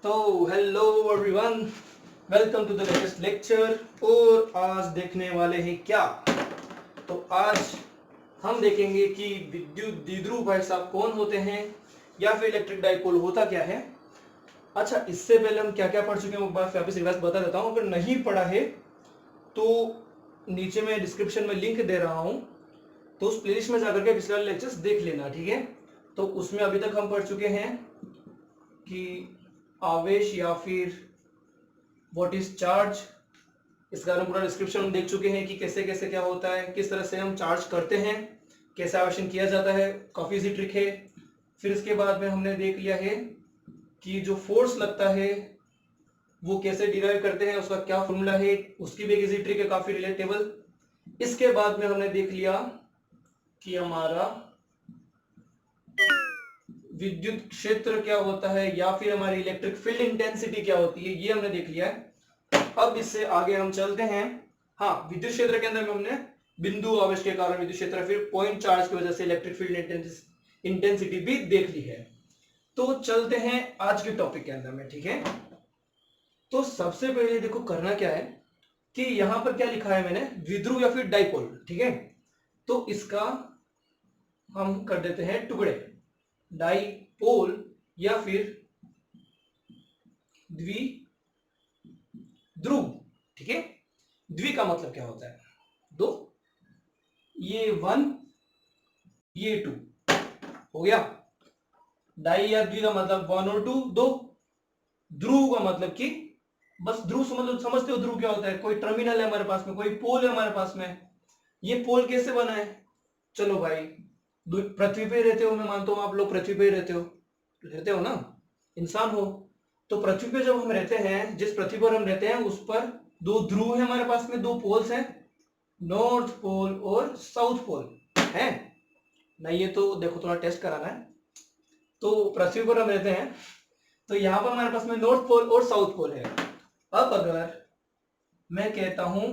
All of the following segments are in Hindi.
तो hello everyone, welcome to the latest lecture. और आज देखने वाले हैं क्या? तो आज हम देखेंगे कि विद्युत द्विध्रुव भाई साहब कौन होते हैं या फिर इलेक्ट्रिक डाइपोल होता क्या है। अच्छा, इससे पहले हम क्या क्या पढ़ चुके हैं वो बात वापस रिवाइज बता देता हूँ। अगर नहीं पढ़ा है तो नीचे मैं डिस्क्रिप्शन में लिंक दे रहा हूँ, तो उस प्लेलिस्ट में जाकर के पिछले वाले लेक्चर्स देख लेना, ठीक है। तो उसमें अभी तक हम पढ़ चुके हैं कि आवेश या फिर व्हाट इज चार्ज, इसका हम पूरा डिस्क्रिप्शन हम देख चुके हैं कि कैसे कैसे क्या होता है, किस तरह से हम चार्ज करते हैं, कैसे आवेशन किया जाता है, काफी इजी ट्रिक है। फिर इसके बाद में हमने देख लिया है कि जो फोर्स लगता है वो कैसे डिराइव करते हैं, उसका क्या फॉर्मूला है, उसकी भी एक इजी ट्रिक है, काफी रिलेटेबल। इसके बाद में हमने देख लिया कि हमारा विद्युत क्षेत्र क्या होता है या फिर हमारी इलेक्ट्रिक फील्ड इंटेंसिटी क्या होती है, ये हमने देख लिया है। अब इससे आगे हम चलते हैं। हाँ, विद्युत क्षेत्र के अंदर में हमने बिंदु आवेश के कारण विद्युत क्षेत्र, फिर पॉइंट चार्ज की वजह से इलेक्ट्रिक फील्ड इंटेंसिटी भी देख ली है। तो चलते हैं आज के टॉपिक के अंदर में, ठीक है। तो सबसे पहले देखो करना क्या है कि यहां पर क्या लिखा है मैंने, द्विध्रुव या फिर डाइपोल, ठीक है। तो इसका हम कर देते हैं टुकड़े, डाइपोल या फिर द्विध्रुव, ठीक है। द्वि का मतलब क्या होता है? दो, ये वन, ये टू, हो गया। डाई या द्वि का मतलब वन और टू, दो। ध्रुव का मतलब कि बस ध्रुव समझते हो ध्रुव क्या होता है? कोई टर्मिनल है हमारे पास में, कोई पोल है हमारे पास में। ये पोल कैसे बना है? चलो भाई, पृथ्वी पे रहते हो, मैं मानता हूं आप लोग पृथ्वी पे रहते हो ना, इंसान हो। तो पृथ्वी पे जब हम रहते हैं, जिस पृथ्वी पर हम रहते हैं उस पर दो ध्रुव है हमारे पास में, दो पोल्स हैं, नॉर्थ पोल और साउथ पोल है ना। ये तो देखो थोड़ा टेस्ट कराना है। तो पृथ्वी पर हम रहते हैं, तो यहां पर हमारे पास में नॉर्थ पोल और साउथ पोल है। अब अगर मैं कहता हूं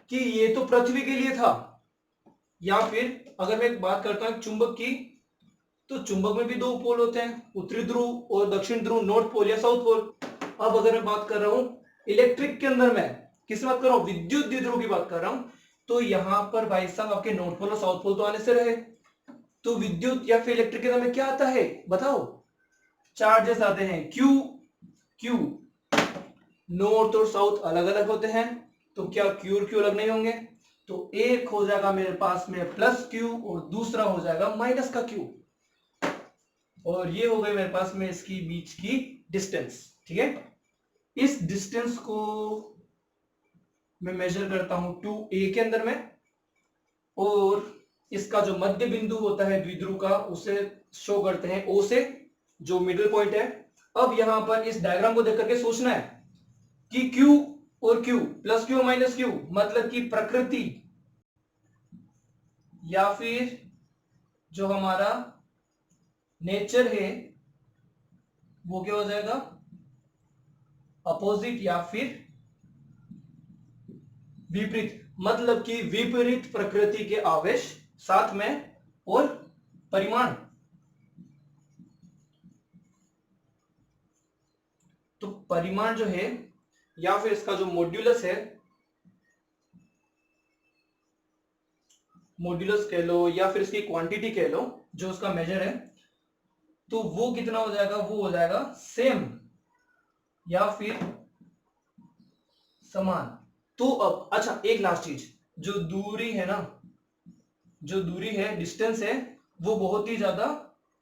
कि ये तो पृथ्वी के लिए था, या फिर अगर मैं बात करता हूं चुंबक की, तो चुंबक में भी दो पोल होते हैं, उत्तरी ध्रुव और दक्षिण ध्रुव, नॉर्थ पोल या साउथ पोल। अब अगर मैं बात कर रहा हूं इलेक्ट्रिक के अंदर, मैं किस बात कर रहा हूं? विद्युत द्विध्रुव की बात कर रहा हूं। तो यहां पर भाई साहब आपके नॉर्थ पोल और साउथ पोल तो आने से रहे। तो विद्युत या फिर इलेक्ट्रिक के अंदर में क्या आता है बताओ? चार्जेस आते हैं, क्यू क्यू। नॉर्थ और साउथ अलग अलग होते हैं, तो क्या क्यू और क्यू अलग नहीं होंगे? तो एक हो जाएगा मेरे पास में प्लस क्यू और दूसरा हो जाएगा माइनस का क्यू। और ये हो गई मेरे पास में इसकी बीच की डिस्टेंस, ठीक है। इस डिस्टेंस को मैं मेजर करता हूं 2a के अंदर में, और इसका जो मध्य बिंदु होता है द्विध्रुव का, उसे शो करते हैं O से, जो मिडिल पॉइंट है। अब यहां पर इस डायग्राम को देख करके सोचना है कि Q और Q, plus Q minus Q, मतलब कि प्रकृति या फिर जो हमारा नेचर है वो क्या हो जाएगा? अपोजिट या फिर विपरीत, मतलब कि विपरीत प्रकृति के आवेश साथ में और परिमाण। तो परिमाण जो है या फिर इसका जो मॉड्यूलस है, मॉड्यूलस कह लो या फिर इसकी क्वांटिटी कह लो, जो उसका मेजर है, तो वो कितना हो जाएगा? वो हो जाएगा सेम या फिर समान। तो अब अच्छा, एक लास्ट चीज, जो दूरी है ना, जो दूरी है, डिस्टेंस है, वो बहुत ही ज्यादा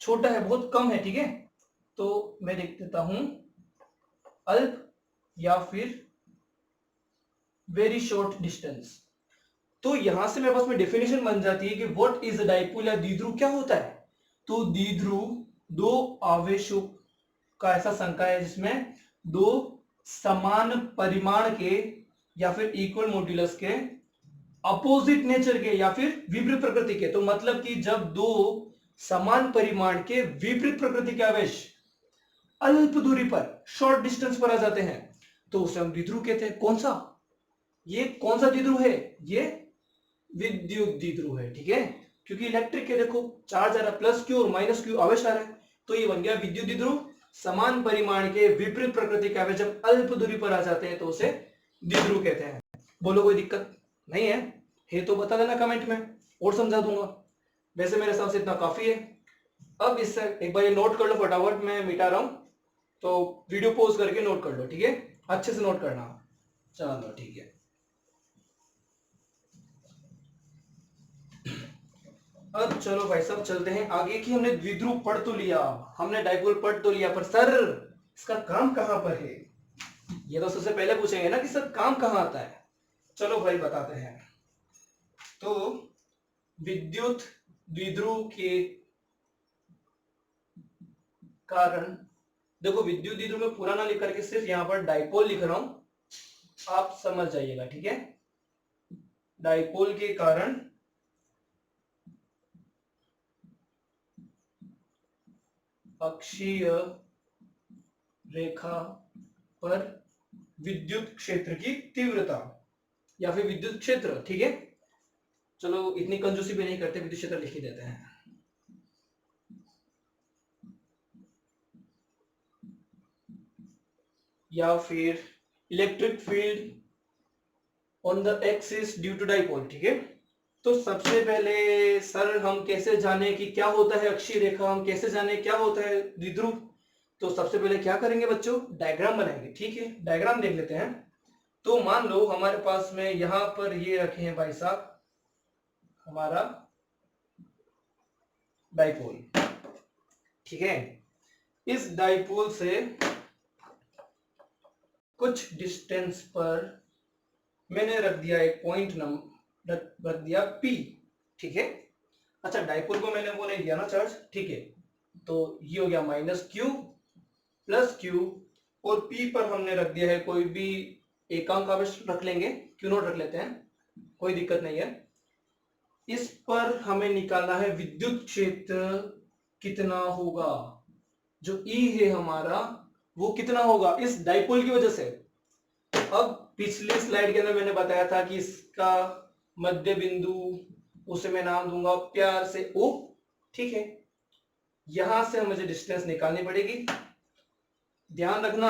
छोटा है, बहुत कम है, ठीक है। तो मैं देख देता हूं अल्प या फिर वेरी शॉर्ट डिस्टेंस। तो यहां से मेरे पास में डेफिनेशन बन जाती है कि व्हाट इज डाइपोल या द्विध्रुव क्या होता है। तो द्विध्रुव दो आवेशों का ऐसा संख्या है जिसमें दो समान परिमाण के या फिर इक्वल मॉड्यूलस के, अपोजिट नेचर के या फिर विपरीत प्रकृति के। तो मतलब कि जब दो समान परिमाण के विपरीत प्रकृति के आवेश अल्प दूरी पर, शॉर्ट डिस्टेंस पर आ जाते हैं, तो उसे हम द्विध्रुव कहते हैं। कौन सा? ये कौन सा द्विध्रुव है? ये विद्युत द्विध्रुव है, ठीक है। क्योंकि इलेक्ट्रिक के देखो चार्ज आ रहा है, प्लस क्यू और माइनस क्यू आवेश आ रहा है, तो ये बन गया विद्युत द्विध्रुव। समान परिमाण के विपरीत प्रकृति का है जब अल्प दूरी पर आ जाते हैं तो उसे द्विध्रुव कहते हैं। बोलो कोई दिक्कत नहीं है तो बता देना कमेंट में और समझा दूंगा। वैसे मेरे हिसाब से इतना काफी है। अब इससे एक बार ये नोट कर लो फटाफट, मैं मिटा रहा हूं तो वीडियो पॉज करके नोट कर लो, ठीक है? अच्छे से नोट करना। चलो ठीक है। अब चलो भाई साहब चलते हैं आगे कि हमने द्विध्रुव पढ़ तो लिया, हमने डाइपोल पढ़ तो लिया, पर सर इसका काम कहां पर है? ये तो सबसे पहले पूछेंगे ना कि सर काम कहां आता है। चलो भाई बताते हैं। तो विद्युत द्विध्रुव के कारण, देखो विद्युत द्विध्रुव में पूरा ना लिख करके सिर्फ यहां पर डाइपोल लिख रहा हूं, आप समझ जाइएगा, ठीक है? डाइपोल के कारण अक्षीय रेखा पर विद्युत क्षेत्र की तीव्रता या फिर विद्युत क्षेत्र, ठीक है? चलो इतनी कंजूसी भी नहीं करते, विद्युत क्षेत्र लिख ही देते हैं। या फिर electric field on the axis due to dipole, ठीक है? तो सबसे पहले सर हम कैसे जाने कि क्या होता है अक्षीय रेखा, हम कैसे जाने क्या होता है द्विध्रुव? तो सबसे पहले क्या करेंगे बच्चों, डायग्राम बनाएंगे, ठीक है? डायग्राम देख लेते हैं। तो मान लो हमारे पास में यहां पर ये रखे हैं भाई साहब हमारा डाइपोल, ठीक है? इस डाइपोल से कुछ डिस्टेंस पर मैंने रख दिया एक पॉइंट नंबर, रख दिया P, ठीक है? अच्छा डाइपोल को मैंने वो नहीं दिया ना चार्ज, ठीक है? तो ये हो गया -Q प्लस Q और P पर हमने रख दिया है कोई भी एकांक आवेश रख लेंगे, Q0 रख लेते हैं, कोई दिक्कत नहीं है। इस पर हमें निकालना है विद्युत क्षेत्र कितना होगा, जो E है हमारा वो कितना होगा इस डाइपोल की वजह से। अब पिछली स्लाइड के अंदर मैंने बताया था कि इसका मध्य बिंदु, उसे मैं नाम दूंगा प्यार से O, ठीक है? यहां से मुझे डिस्टेंस निकालनी पड़ेगी। ध्यान रखना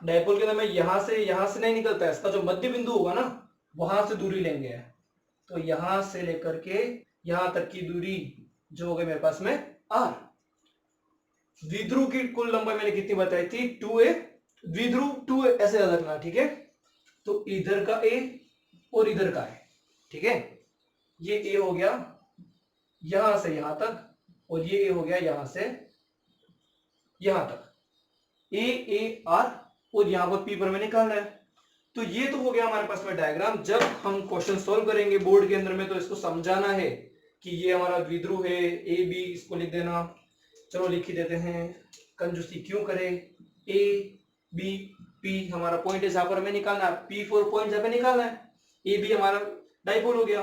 डाइपोल के अंदर मैं यहां से नहीं निकलता है, इसका जो मध्य बिंदु होगा ना वहां से दूरी लेंगे। तो यहां से लेकर के यहां तक की दूरी जो हो गई मेरे पास में R। द्विध्रुव की कुल लंबाई मैंने कितनी बताई थी, 2a, द्विध्रुव 2a ऐसे याद रखना, ठीक है? तो इधर का A और इधर का A, ठीक है? ये A हो गया यहां से यहां तक और ये A हो गया यहां से यहां तक, A R, और यहां पर P पर हमें निकालना है। तो ये तो हो गया हमारे पास में डायग्राम। जब हम क्वेश्चन सॉल्व करेंगे बोर्ड के अंदर में तो इसको समझाना है कि ये हमारा द्विध्रुव है, A B इसको लिख देना। चलो लिख ही देते हैं, कंजूसी क्यों करें। A B P हमारा पॉइंट है जहां पर हमें निकालना है, P4 पॉइंट जहां पे निकालना है, A B हमारा डाइपोल हो गया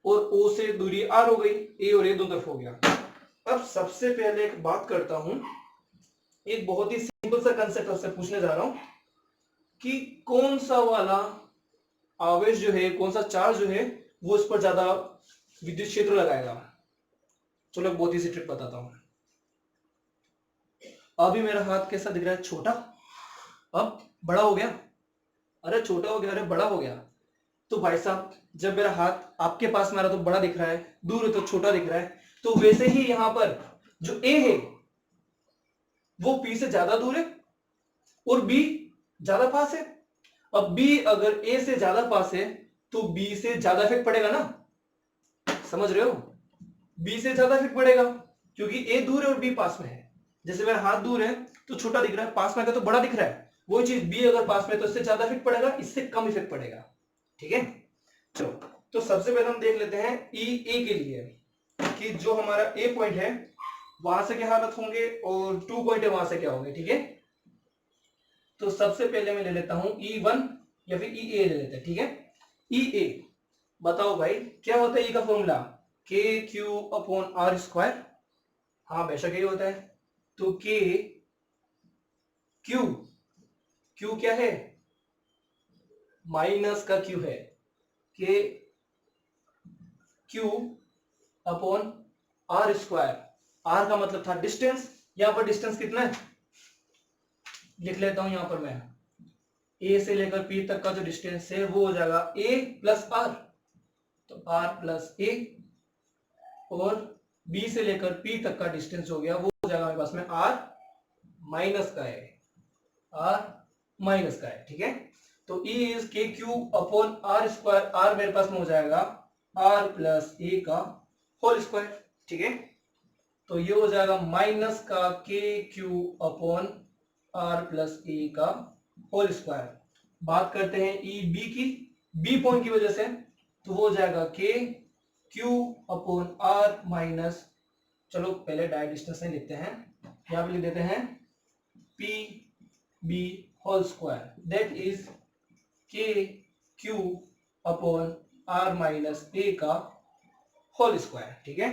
और O से दूरी R हो गई, A और A दोनों तरफ हो गया। अब सबसे पहले एक बात करता हूं, एक बहुत ही सिंपल सा कंसेप्ट आपसे पूछने जा रहा हूं कि कौन सा वाला आवेश जो है, कौन सा चार्ज जो है वो इस पर ज्यादा विद्युत क्षेत्र लगाएगा। चलो बहुत ही सी ट्रिक बताता हूं। अभी मेरा हाथ कैसा दिख रहा है, छोटा, अब बड़ा हो गया, अरे छोटा हो गया, अरे बड़ा हो गया। तो भाई साहब जब मेरा हाथ आपके पास में आ रहा तो बड़ा दिख रहा है, दूर है तो छोटा दिख रहा है। तो वैसे ही यहां पर जो A है वो P से ज्यादा दूर है और B ज्यादा पास है। अब B अगर A से ज्यादा पास है तो B से ज्यादा इफेक्ट पड़ेगा ना, समझ रहे हो? B से ज्यादा इफेक्ट पड़ेगा क्योंकि A दूर है और B पास में है। जैसे मेरा हाथ दूर है तो छोटा दिख रहा है, पास में आकर तो बड़ा दिख रहा है। वो चीज B अगर पास में है तो इससे ज्यादा इफेक्ट पड़ेगा, इससे कम इफेक्ट पड़ेगा, ठीक है? चलो तो सबसे पहले हम देख लेते हैं E A के लिए कि जो हमारा A पॉइंट है वहां से क्या हालत होंगे और 2 पॉइंट है वहां से क्या होंगे, ठीक है? तो सबसे पहले मैं ले लेता हूं E1 या फिर EA ले लेते हैं, ठीक है? EA बताओ भाई क्या होता है E का फॉर्मूला, KQ/R²। हाँ बेशक यही होता है। तो Q क्या है, माइनस का Q है, KQ/R²। R का मतलब था डिस्टेंस, यहां पर डिस्टेंस कितना है लिख लेता हूं यहां पर मैं, ए से लेकर पी तक का जो डिस्टेंस है वो हो जाएगा ए प्लस आर, तो आर प्लस ए, और बी से लेकर पी तक का डिस्टेंस हो गया वो हो जाएगा मेरे पास में आर माइनस का है, आर माइनस का है, ठीक है। तो E is K Q upon R square, R मेरे पास में हो जाएगा आर प्लस ए का होल स्क्वायर, ठीक है। तो ये हो जाएगा माइनस का के Q upon R plus A का होल स्क्वायर। बात करते हैं ई बी की, बी पॉइंट की वजह से, तो वो हो जाएगा के क्यू अपॉन आर माइनस, चलो पहले डायरेक्ट डिस्टेंस नहीं लिखते हैं, यहां पे लिख देते हैं P B whole square, that is K Q upon R minus A का होल स्क्वायर, ठीक है।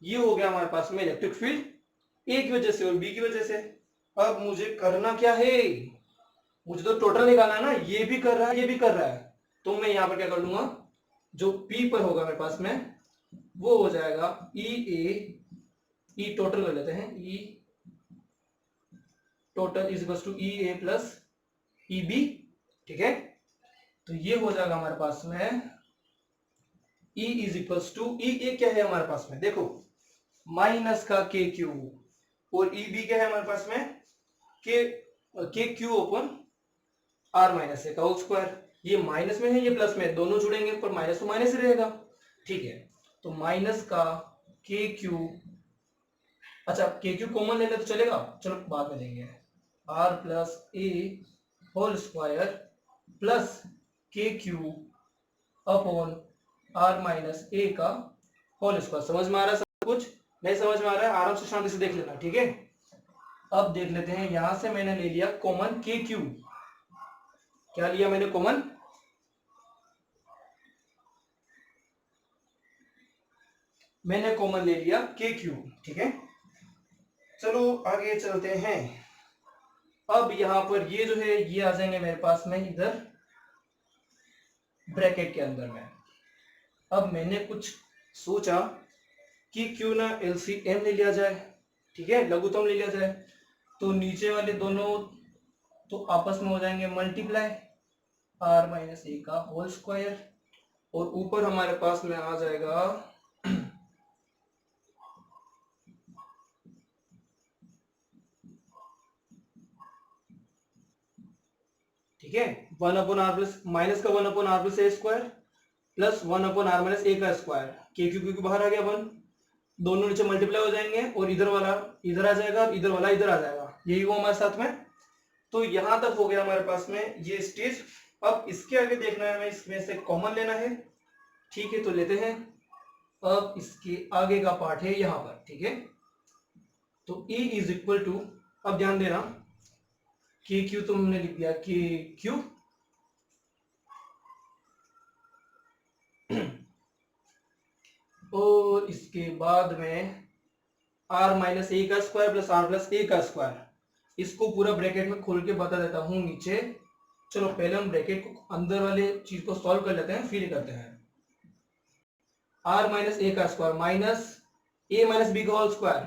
ये हो गया हमारे पास में इलेक्ट्रिक फील्ड ए की वजह से और बी की वजह से। अब मुझे करना क्या है, मुझे तो टोटल निकालना है ना, ये भी कर रहा है ये भी कर रहा है, तो मैं यहां पर क्या कर लूंगा, जो पी पर होगा मेरे पास में वो हो जाएगा ई ए, ई टोटल कर लेते हैं, E total is equal to E A plus E B, ठीक है। तो ये हो जाएगा हमारे पास में E is equals to, E ए क्या है हमारे पास में, देखो माइनस का के क्यू, और ई बी क्या है हमारे पास में, के Q open are minus A का होल स्क्वायर। ये माइनस में है ये प्लस में, दोनों जुड़ेंगे पर माइनस तो माइनस ही रहेगा, ठीक है। तो माइनस का के क्यू, अच्छा के क्यू कॉमन लेना तो चलेगा, चलो बाद में लेंगे, R plus A whole square plus K Q upon R minus A का होल स्क्वायर। समझ में आ रहा है सब कुछ, नहीं समझ में आ रहा है आराम से शांति से देख लेना, ठीक है। अब देख लेते हैं, यहां से मैंने ले लिया कॉमन के क्यू, क्या लिया मैंने कॉमन, मैंने कॉमन ले लिया के क्यू, ठीक है। चलो आगे चलते हैं। अब यहां पर ये जो है ये आ जाएंगे मेरे पास में इधर ब्रैकेट के अंदर में। अब मैंने कुछ सोचा कि क्यों ना एलसीएम ले लिया जाए, ठीक है, लघुत्तम ले लिया जाए, तो नीचे वाले दोनों तो आपस में हो जाएंगे मल्टीप्लाई, आर माइनस ए का होल स्क्वायर, और ऊपर हमारे पास में आ जाएगा ठीक है, one upon R plus minus का one upon R plus A square plus one upon R minus A का स्क्वायर, के क्यू बाहर आ गया वन, दोनों नीचे मल्टीप्लाई हो जाएंगे और इधर वाला इधर आ जाएगा, इधर वाला इधर आ जाएगा, यही हुआ हमारे साथ में। तो यहां तक हो गया हमारे पास में ये स्टेज। अब इसके आगे देखना है, हमें इसमें से कॉमन लेना है, ठीक है, तो लेते हैं। अब इसके आगे का पार्ट है यहां पर, ठीक है। तो E इज इक्वल टू, अब ध्यान देना के क्यू तो हमने लिख दिया के क्यू और इसके बाद में आर माइनस ए का square plus are plus A का स्क्वायर, इसको पूरा ब्रैकेट में खोल के बता देता हूं नीचे। चलो पहले हम ब्रैकेट को अंदर वाले चीज को सॉल्व कर लेते हैं, फिर करते हैं। आर माइनस ए का square minus A minus B का whole square,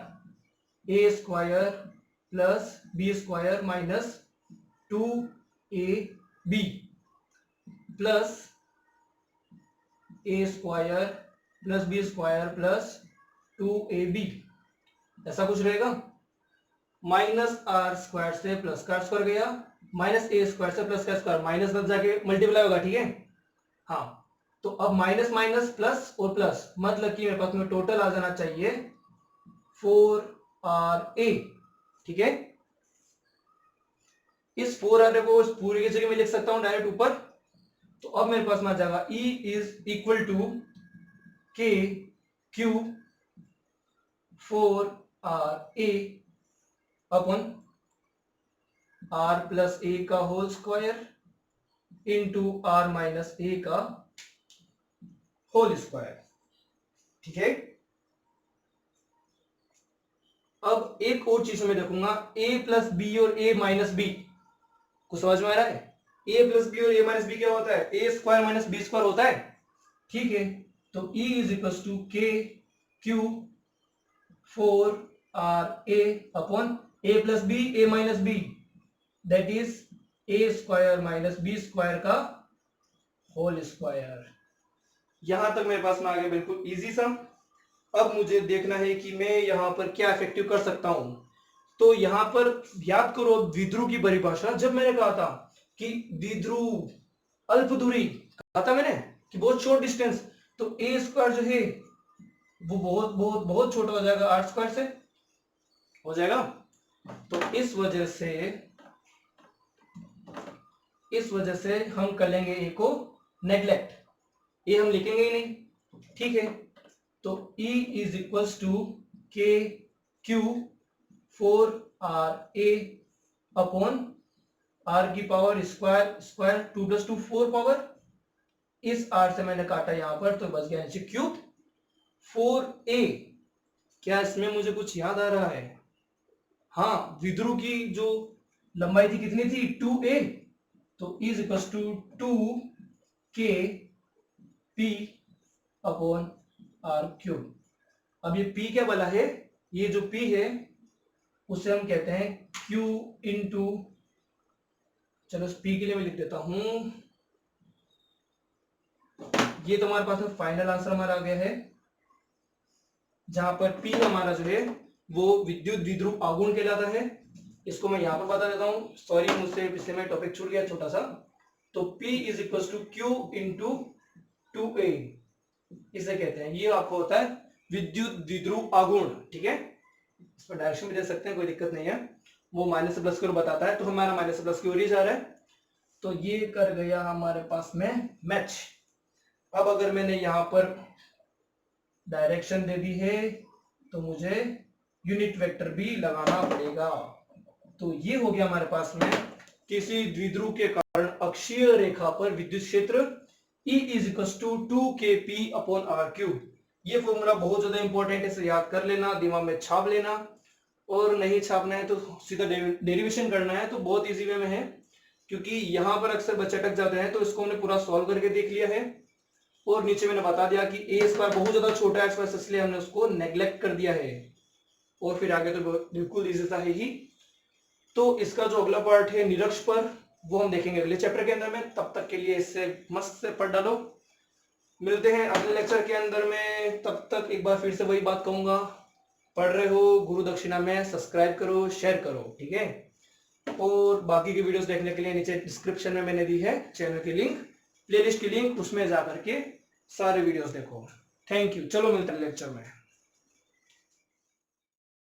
A square plus B square minus 2ab plus A square plus B square plus 2ab, ऐसा कुछ रहेगा। माइनस आर स्क्वायर से प्लस का स्क्वायर गया, माइनस ए स्क्वायर से प्लस का स्क्वायर, माइनस प्लस जाके मल्टीप्लाई होगा, ठीक है। हाँ, तो अब माइनस माइनस प्लस और प्लस, मतलब कि मेरे पास में टोटल आ जाना चाहिए 4ra, ठीक है। इस 4ra को इस पूरी की जगह में लिख सकता हूं डायरेक्ट ऊपर, तो अब मेरे पास में आ जाएगा E is equal to K Q 4ra upon R plus A का whole square into R minus A का होल स्क्वायर, ठीक है। अब एक और चीज मैं देखूंगा, a प्लस बी और a माइनस बी, कुछ समझ में आ रहा है। a प्लस बी और a माइनस बी क्या होता है, a square minus B square होता है, ठीक है। तो E is equal to K Q 4ra upon a plus B a minus B, that is A square minus B square का होल स्क्वायर। यहां तक मेरे पास में आ गया, बिल्कुल इजी सा। अब मुझे देखना है कि मैं यहां पर क्या इफेक्टिव कर सकता हूं। तो यहां पर याद करो द्विध्रुव की परिभाषा, जब मैंने कहा था कि द्विध्रुव अल्प दूरी, कहा था मैंने कि बहुत शॉर्ट डिस्टेंस, तो ए स्क्वायर जो है वो बहुत बहुत बहुत छोटा हो जाएगा आर स्क्वायर से, हो जाएगा। तो इस वजह से हम कर लेंगे ए को नेग्लेक्ट, ए हम लिखेंगे ही नहीं, ठीक है। तो E is equals to K Q 4RA upon are की पावर स्क्वायर, स्क्वायर 2 + 2 4 पावर, इस आर से मैंने काटा यहां पर तो बच गया नीचे क्यूब 4A। क्या इसमें मुझे कुछ याद आ रहा है? हाँ, द्विध्रुव की जो लंबाई थी कितनी थी 2A, तो is equals to 2K P upon R cube. अब ये P क्या बोला है? ये जो P है उसे हम कहते हैं Q इंटू, चलो P के लिए मैं लिख देता हूं, ये तो हमारे पास में फाइनल आंसर हमारा आ गया है, जहां पर P हमारा जो है वो विद्युत द्विध्रुव आघूर्ण कहलाता है। इसको मैं यहां पर बता देता हूं, सॉरी मुझसे पिछले में टॉपिक छूट गया छोटा सा। तो P is equal to Q into 2A, इसे कहते हैं, ये आपको होता है विद्युत द्विध्रुव आघूर्ण, ठीक है। इस पर डायरेक्शन भी दे सकते हैं, कोई दिक्कत नहीं है, वो माइनस से प्लस की ओर बताता है, तो हमारा माइनस से प्लस की ओर ही जा रहा है। तो ये कर गया हमारे पास में मैच। अब अगर मैंने यहां पर डायरेक्शन दे दी है तो मुझे यूनिट वेक्टर भी लगाना पड़ेगा। तो ये हो गया हमारे पास में किसी द्विध्रुव के कारण अक्षीय रेखा पर विद्युत क्षेत्र E is equal to 2kP upon R cube. ये फॉर्मूला बहुत ज्यादा इंपॉर्टेंट है, इसे याद कर लेना, दिमाग में छाप लेना, और नहीं छापना है तो सीधा डेरिवेशन करना है तो बहुत इजी वे में है, क्योंकि यहाँ पर अक्सर बच्चे अटक जाते हैं। तो इसको हमने पूरा सॉल्व करके देख लिया है, और नीचे मैंने बता दिया कि ए स्क्वायर बहुत ज्यादा छोटा है, इसलिए हमने उसको नेग्लेक्ट कर दिया है, और फिर आगे तो बिल्कुल इजी सा है ही। तो इसका जो अगला पार्ट है निरक्ष पर, वो हम देखेंगे अगले चैप्टर के अंदर में। तब तक के लिए इससे मस्त से पढ़ डालो। मिलते हैं अगले लेक्चर के अंदर में, तब तक एक बार फिर से वही बात कहूंगा, पढ़ रहे हो गुरु दक्षिणा में, सब्सक्राइब करो, शेयर करो, ठीक है। और बाकी की वीडियोस देखने के लिए नीचे डिस्क्रिप्शन में मैंने दी है चैनल की लिंक, प्लेलिस्ट की लिंक, उसमें जाकर के सारे वीडियोस देखो। थैंक यू, चलो मिलते हैं लेक्चर में।